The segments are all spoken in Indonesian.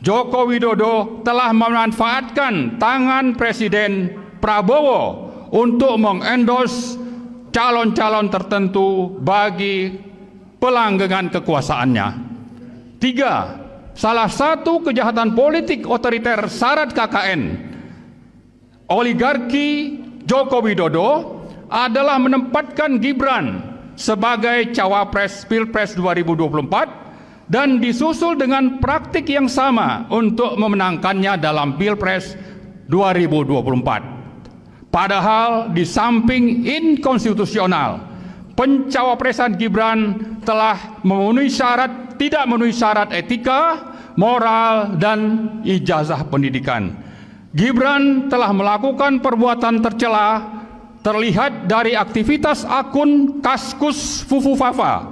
Joko Widodo telah memanfaatkan tangan Presiden Prabowo untuk mengendorse calon-calon tertentu bagi pelanggengan kekuasaannya. 3. Salah satu kejahatan politik otoriter syarat KKN oligarki Joko Widodo adalah menempatkan Gibran sebagai cawapres Pilpres 2024 dan disusul dengan praktik yang sama untuk memenangkannya dalam Pilpres 2024. Padahal di samping inkonstitusional, pencawapresan Gibran telah tidak memenuhi syarat etika, moral, dan ijazah pendidikan. Gibran telah melakukan perbuatan tercela terlihat dari aktivitas akun Kaskus Fufufafa,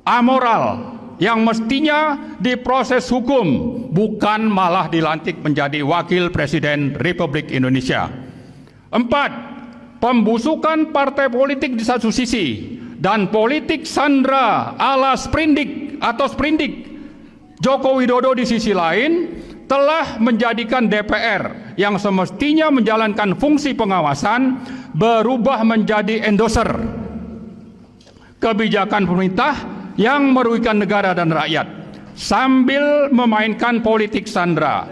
amoral, yang mestinya diproses hukum, bukan malah dilantik menjadi Wakil Presiden Republik Indonesia. 4. Pembusukan partai politik di satu sisi dan politik sandra ala sprindik atau sprindik Joko Widodo di sisi lain telah menjadikan DPR yang semestinya menjalankan fungsi pengawasan berubah menjadi endorser kebijakan pemerintah yang merugikan negara dan rakyat sambil memainkan politik sandra.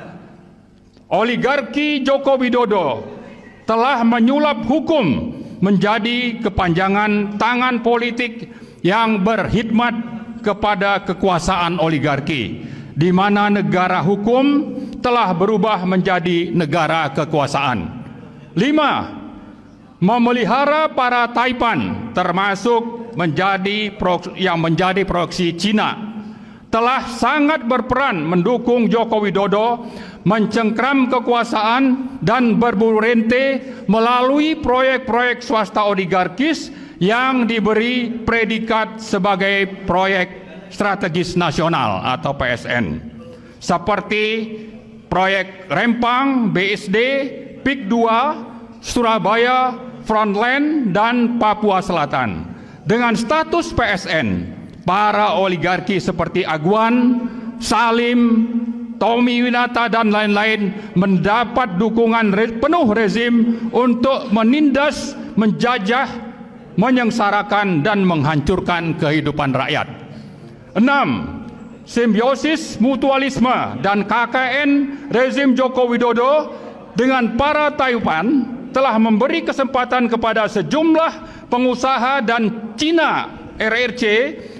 Oligarki Joko Widodo telah menyulap hukum menjadi kepanjangan tangan politik yang berkhidmat kepada kekuasaan oligarki, di mana negara hukum telah berubah menjadi negara kekuasaan. 5. Memelihara para taipan termasuk menjadi proksi Cina telah sangat berperan mendukung Joko Widodo mencengkram kekuasaan dan berburu rente melalui proyek-proyek swasta oligarkis yang diberi predikat sebagai proyek strategis nasional atau PSN, seperti proyek Rempang, BSD, PIK 2, Surabaya, Frontline, dan Papua Selatan. Dengan status PSN, para oligarki seperti Agwan, Salim, Tommy Winata, dan lain-lain mendapat dukungan penuh rezim untuk menindas, menjajah, menyengsarakan, dan menghancurkan kehidupan rakyat. 6. Simbiosis mutualisme dan KKN rezim Joko Widodo dengan para taipan telah memberi kesempatan kepada sejumlah pengusaha dan Cina RRC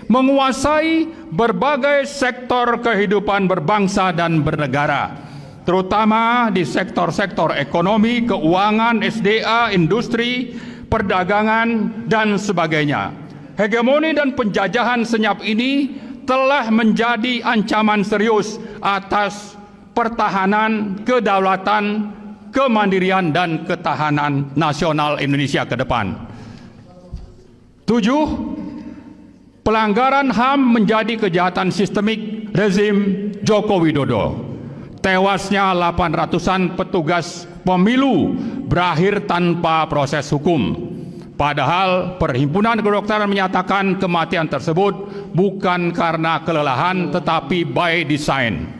menguasai berbagai sektor kehidupan berbangsa dan bernegara, terutama di sektor-sektor ekonomi, keuangan, SDA, industri, perdagangan, dan sebagainya. Hegemoni dan penjajahan senyap ini telah menjadi ancaman serius atas pertahanan, kedaulatan, kemandirian, dan ketahanan nasional Indonesia ke depan. 7. Pelanggaran HAM menjadi kejahatan sistemik rezim Joko Widodo. Tewasnya 800-an petugas pemilu berakhir tanpa proses hukum. Padahal Perhimpunan Kedokteran menyatakan kematian tersebut bukan karena kelelahan tetapi by design.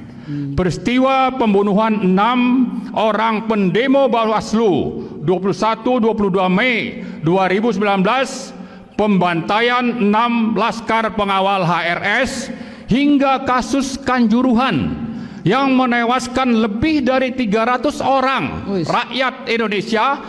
Peristiwa pembunuhan 6 orang pendemo Bawaslu 21-22 Mei 2019, pembantaian 6 laskar pengawal HRS, hingga kasus Kanjuruhan yang menewaskan lebih dari 300 orang rakyat Indonesia